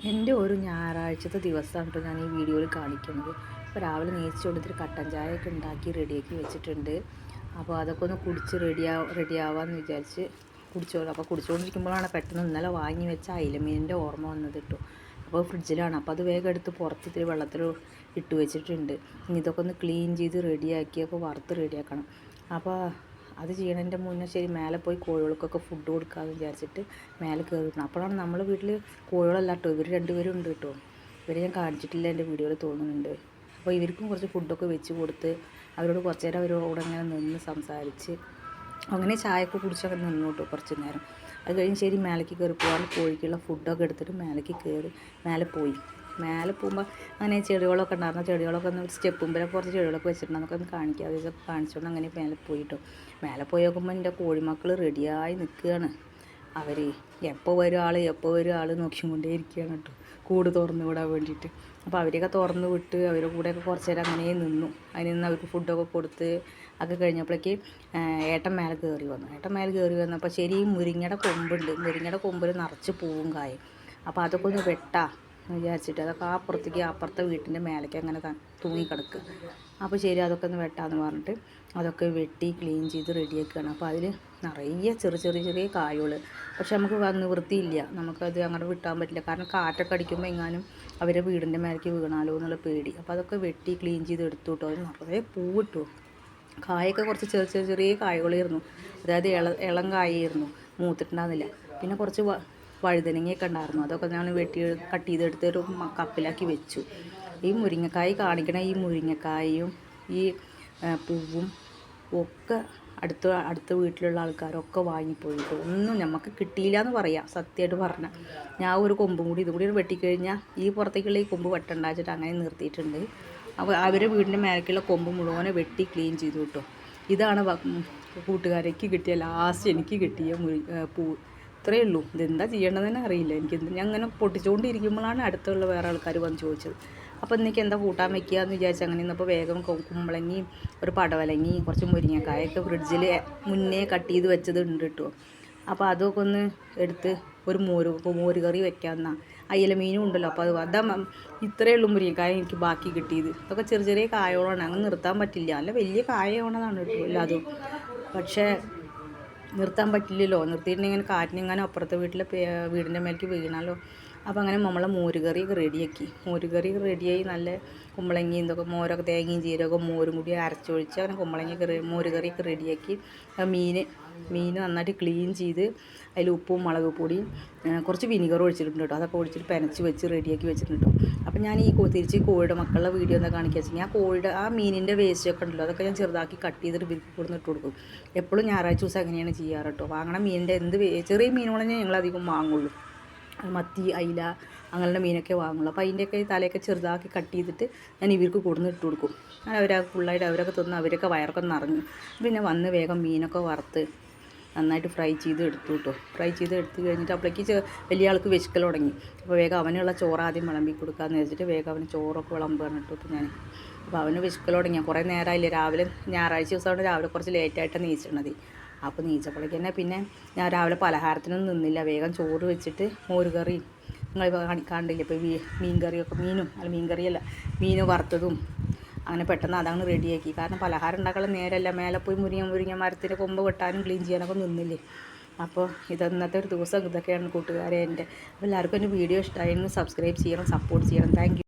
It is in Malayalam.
എൻ്റെ ഒരു ഞായറാഴ്ചത്തെ ദിവസമാണ് കേട്ടോ ഞാൻ ഈ വീഡിയോയിൽ കാണിക്കുന്നത്. അപ്പോൾ രാവിലെ നീച്ച് കൊടുത്തിട്ട് കട്ടൻ ചായയൊക്കെ ഉണ്ടാക്കി റെഡിയാക്കി വെച്ചിട്ടുണ്ട്. അപ്പോൾ അതൊക്കെ ഒന്ന് കുടിച്ച് റെഡിയാവാമെന്ന് വിചാരിച്ച് അപ്പോൾ കുടിച്ചുകൊണ്ടിരിക്കുമ്പോഴാണ് പെട്ടെന്ന് ഇന്നലെ വാങ്ങി വെച്ച അയിലമീനിൻ്റെ ഓർമ്മ വന്നത് കേട്ടോ. അപ്പോൾ ഫ്രിഡ്ജിലാണ്. അപ്പോൾ അത് വേഗം എടുത്ത് പുറത്തിത്തിരി വെള്ളത്തിൽ ഇട്ട് വെച്ചിട്ടുണ്ട്. ഇനി ഇതൊക്കെ ഒന്ന് ക്ലീൻ ചെയ്ത് റെഡിയാക്കി അപ്പോൾ വറുത്ത് റെഡിയാക്കണം. അപ്പോൾ അത് ചെയ്യണതിൻ്റെ മുന്നേ ശരി മേലെ പോയി കോഴികൾക്കൊക്കെ ഫുഡ് കൊടുക്കാമെന്ന് വിചാരിച്ചിട്ട് മേലെ കയറിക്കണം. അപ്പോഴാണ് നമ്മളെ വീട്ടിൽ കോഴികളല്ല കേട്ടോ, ഇവർ രണ്ടുപേരും ഉണ്ട് കേട്ടോ. ഇവരെ ഞാൻ കാണിച്ചിട്ടില്ല, എൻ്റെ വീഡിയോയിൽ തോന്നുന്നുണ്ട്. അപ്പോൾ ഇവർക്കും കുറച്ച് ഫുഡൊക്കെ വെച്ച് കൊടുത്ത് അവരോട് കുറച്ച് നേരം അവരോട് ഇങ്ങനെ നിന്ന് സംസാരിച്ച് അങ്ങനെ ചായയൊക്കെ കുടിച്ചൊക്കെ നിന്നു കേട്ടോ കുറച്ച് നേരം. അത് കഴിഞ്ഞ് ശരി മേലേക്ക് കയറി പോകാൻ കോഴിക്കുള്ള ഫുഡൊക്കെ എടുത്തിട്ട് മേലേക്ക് കയറി മേലെ പോയി. മേലെ പോകുമ്പോൾ അങ്ങനെ ചെടികളൊക്കെ ഉണ്ടായിരുന്നു. ചെടികളൊക്കെ ഒന്ന് സ്റ്റെപ്പുമ്പോൾ കുറച്ച് ചെടികളൊക്കെ വെച്ചിട്ടുണ്ട്. അതൊക്കെ ഒന്ന് കാണിക്കാതെ ഇതൊക്കെ കാണിച്ചുകൊണ്ട് അങ്ങനെ മേലെ പോയിട്ടോ. മേലെ പോയി നോക്കുമ്പോൾ എൻ്റെ കോഴിമക്കൾ റെഡിയായി നിൽക്കുകയാണ്. അവർ എപ്പോൾ വരും ആൾ നോക്കിക്കൊണ്ടേ ഇരിക്കുകയാണ് കേട്ടോ, കൂട് തുറന്ന് വിടാൻ വേണ്ടിയിട്ട്. അപ്പോൾ അവരെയൊക്കെ തുറന്ന് വിട്ട് അവരുടെ കൂടെയൊക്കെ കുറച്ച് നേരം അങ്ങനെ നിന്നു. അതിൽ നിന്ന് അവർക്ക് ഫുഡൊക്കെ കൊടുത്ത് ഒക്കെ കഴിഞ്ഞപ്പോഴേക്ക് ഏട്ടൻ മേലെ കയറി വന്നപ്പോൾ ശരി മുരിങ്ങയുടെ മുരിങ്ങയുടെ കൊമ്പിൽ നിറച്ച് പൂവും കായും. അപ്പോൾ അതൊക്കെ ഒന്ന് വിചാരിച്ചിട്ട് അതൊക്കെ അപ്പുറത്തെ വീട്ടിൻ്റെ മേലേക്ക് അങ്ങനെ തൂങ്ങിക്കിടക്കുക. അപ്പോൾ ശരി അതൊക്കെ ഒന്ന് വെട്ടാമെന്ന് പറഞ്ഞിട്ട് അതൊക്കെ വെട്ടി ക്ലീൻ ചെയ്ത് റെഡിയാക്കുകയാണ്. അപ്പോൾ അതിൽ നിറയെ ചെറിയ കായകൾ. പക്ഷെ നമുക്ക് നിവൃത്തിയില്ല, നമുക്കത് അങ്ങോട്ട് വിട്ടാൻ പറ്റില്ല. കാരണം കാറ്റൊക്കെ അടിക്കുമ്പോൾ എങ്ങാനും അവരെ വീടിൻ്റെ മേലേക്ക് വീണാലോ എന്നുള്ള പേടി. അപ്പോൾ അതൊക്കെ വെട്ടി ക്ലീൻ ചെയ്ത് എടുത്തു കേട്ടോ. അത് നിറയെ പൂവിട്ടു. കായൊക്കെ കുറച്ച് ചെറിയ കായകളായിരുന്നു. അതായത് ഇളം കായായിരുന്നു, മൂത്തിട്ടുണ്ടാകുന്നില്ല. പിന്നെ കുറച്ച് വഴുതനങ്ങയൊക്കെ ഉണ്ടായിരുന്നു. അതൊക്കെ ഞാൻ കട്ട് ചെയ്തെടുത്ത് ഒരു കപ്പിലാക്കി വെച്ചു. ഈ മുരിങ്ങക്കായ് കാണിക്കണ ഈ മുരിങ്ങക്കായും ഈ പൂവും ഒക്കെ അടുത്ത വീട്ടിലുള്ള ആൾക്കാരൊക്കെ വാങ്ങിപ്പോയി. ഒന്നും നമുക്ക് കിട്ടിയില്ല എന്ന് പറയാം, സത്യമായിട്ട് പറഞ്ഞാൽ. ഞാൻ ഒരു കൊമ്പും കൂടി ഇതും കൂടി വെട്ടിക്കഴിഞ്ഞാൽ ഈ പുറത്തേക്കുള്ള ഈ കൊമ്പ് വെട്ടണ്ടാച്ചിട്ട് അങ്ങനെ നിർത്തിയിട്ടുണ്ട്. അപ്പോൾ അവരെ വീടിൻ്റെ മേലേക്കുള്ള കൊമ്പ് മുഴുവനെ വെട്ടി ക്ലീൻ ചെയ്തു കേട്ടോ. ഇതാണ് കൂട്ടുകാരേക്ക് കിട്ടിയ ലാസ്റ്റ് എനിക്ക് കിട്ടിയ പൂ. ഇത്രയേ ഉള്ളൂ. ഇതെന്താ ചെയ്യേണ്ടതെന്ന് അറിയില്ല എനിക്ക്. ഞാൻ അങ്ങനെ പൊട്ടിച്ചുകൊണ്ടിരിക്കുമ്പോഴാണ് അടുത്തുള്ള വേറെ ആൾക്കാർ വന്ന് ചോദിച്ചത്. അപ്പോൾ ഇന്നേക്ക് എന്താ കൂട്ടാൻ വയ്ക്കുക എന്ന് വിചാരിച്ച് അങ്ങനെ ഇന്നപ്പോൾ വേഗം കുമ്പളങ്ങയും ഒരു പടവലങ്ങയും കുറച്ച് മുരിങ്ങക്കായൊക്കെ ഫ്രിഡ്ജിൽ മുന്നേ കട്ട് ചെയ്ത് വെച്ചത് ഉണ്ട് കേട്ടോ. അപ്പോൾ അതൊക്കെ ഒന്ന് എടുത്ത് ഒരു മോര് കറി വെക്കാമെന്നാ. അയില മീനും ഉണ്ടല്ലോ, അപ്പോൾ അതാ ഇത്രയേ ഉള്ളൂ മുരിങ്ങക്കായ എനിക്ക് ബാക്കി കിട്ടിയത്. അതൊക്കെ ചെറിയ കായോളാണ്, അങ്ങനെ നിർത്താൻ പറ്റില്ല. നല്ല വലിയ കായോണതാണ് കേട്ടോ എല്ലാതും. പക്ഷേ നിർത്താൻ പറ്റില്ലല്ലോ. നിർത്തിയിട്ടുണ്ടെങ്കിൽ കാറ്റിനെങ്ങനെ അപ്പുറത്തെ വീടിൻ്റെ മേലേക്ക് വീണാലോ. അപ്പോൾ അങ്ങനെ നമ്മളെ മോരുകറിയൊക്കെ റെഡിയായി. നല്ല കുമ്പളങ്ങയും ഇതൊക്കെ മോരൊക്കെ തേങ്ങയും ജീരകവും മോരും കൂടി അരച്ചൊഴിച്ച് അങ്ങനെ മോരുകറിയൊക്കെ റെഡിയാക്കി. മീൻ നന്നായിട്ട് ക്ലീൻ ചെയ്ത് അതിൽ ഉപ്പും മുളക് പൊടിയും കുറച്ച് വിനിഗർ ഒഴിച്ചിട്ടുണ്ട് കേട്ടോ. അതൊക്കെ ഒഴിച്ചിട്ട് പെനച്ച് വെച്ച് റെഡിയാക്കി വെച്ചിട്ടുണ്ട്. അപ്പോൾ ഞാൻ തിരിച്ച് കോഴിയുടെ മക്കളുടെ വീഡിയോ എന്താ കാണിക്കുക വെച്ചാൽ ആ മീനിൻ്റെ വേസ്റ്റൊക്കെ ഉണ്ടല്ലോ, അതൊക്കെ ഞാൻ ചെറുതാക്കി കട്ട് ചെയ്തിട്ട് ബിൽക്ക് കൊടുന്ന് ഇട്ട് കൊടുക്കും. എപ്പോഴും ഞായറാഴ്ച ദിവസം അങ്ങനെയാണ് ചെയ്യാറ് കേട്ടോ. വാങ്ങണ മീനിൻ്റെ ചെറിയ മീനുകളെ ഞങ്ങളധികം വാങ്ങുള്ളൂ. മത്തി, അയില അങ്ങനെയുള്ള മീനൊക്കെ വാങ്ങുള്ളൂ. അപ്പോൾ അതിൻ്റെയൊക്കെ തലയൊക്കെ ചെറുതാക്കി കട്ട് ചെയ്തിട്ട് ഞാൻ ഇവർക്ക് കൊടുന്ന് ഇട്ട് കൊടുക്കും. അങ്ങനെ അവരൊക്കെ ഫുള്ളായിട്ട് അവരൊക്കെ തിന്ന് അവരൊക്കെ വയറൊക്കെ നിറഞ്ഞു. പിന്നെ വന്ന് വേഗം മീനൊക്കെ വറുത്ത് നന്നായിട്ട് ഫ്രൈ ചെയ്ത് എടുത്തു കേട്ടോ. ഫ്രൈ ചെയ്ത് എടുത്ത് കഴിഞ്ഞിട്ട് അപ്പോഴേക്ക് വലിയ ആൾക്ക് വിശക്കൽ തുടങ്ങി. അപ്പോൾ വേഗം അവനുള്ള ചോറ് ആദ്യം വിളമ്പി കൊടുക്കാമെന്ന് വെച്ചിട്ട് വേഗം അവന് ചോറൊക്കെ വിളമ്പുകയാണ് കേട്ടോ. ഇപ്പോൾ ഞാൻ അപ്പോൾ അവന് വിശക്കൽ തുടങ്ങി. കുറേ നേരമായില്ലേ, രാവിലെ ഞായറാഴ്ച ദിവസമാണ് രാവിലെ കുറച്ച് ലേറ്റായിട്ടാണ് നീച്ചണത്. അപ്പോൾ നീച്ചപ്പോഴേക്ക് തന്നെ പിന്നെ ഞാൻ രാവിലെ പലഹാരത്തിനൊന്നും നിന്നില്ല. വേഗം ചോറ് വെച്ചിട്ട് മോരുകറി നിങ്ങൾ കണ്ടില്ല. ഇപ്പോൾ മീൻ കറിയല്ല മീൻ വറുത്തതും അങ്ങനെ പെട്ടെന്ന് അതാണ് റെഡിയാക്കി. കാരണം പലഹാരം ഉണ്ടാക്കാനുള്ള നേരമല്ല. മേലെ പോയി മുരിങ്ങ മരത്തിൻ്റെ കൊമ്പ് വെട്ടാനും ക്ലീൻ ചെയ്യാനൊക്കെ നിന്നില്ലേ. അപ്പോൾ ഇന്നത്തെ ഒരു ദിവസം ഇതൊക്കെയാണ് കൂട്ടുകാരെ എൻ്റെ. അപ്പോൾ എല്ലാവർക്കും എൻ്റെ വീഡിയോ ഇഷ്ടമായിരുന്നു. സബ്സ്ക്രൈബ് ചെയ്യണം, സപ്പോർട്ട് ചെയ്യണം. Thank you.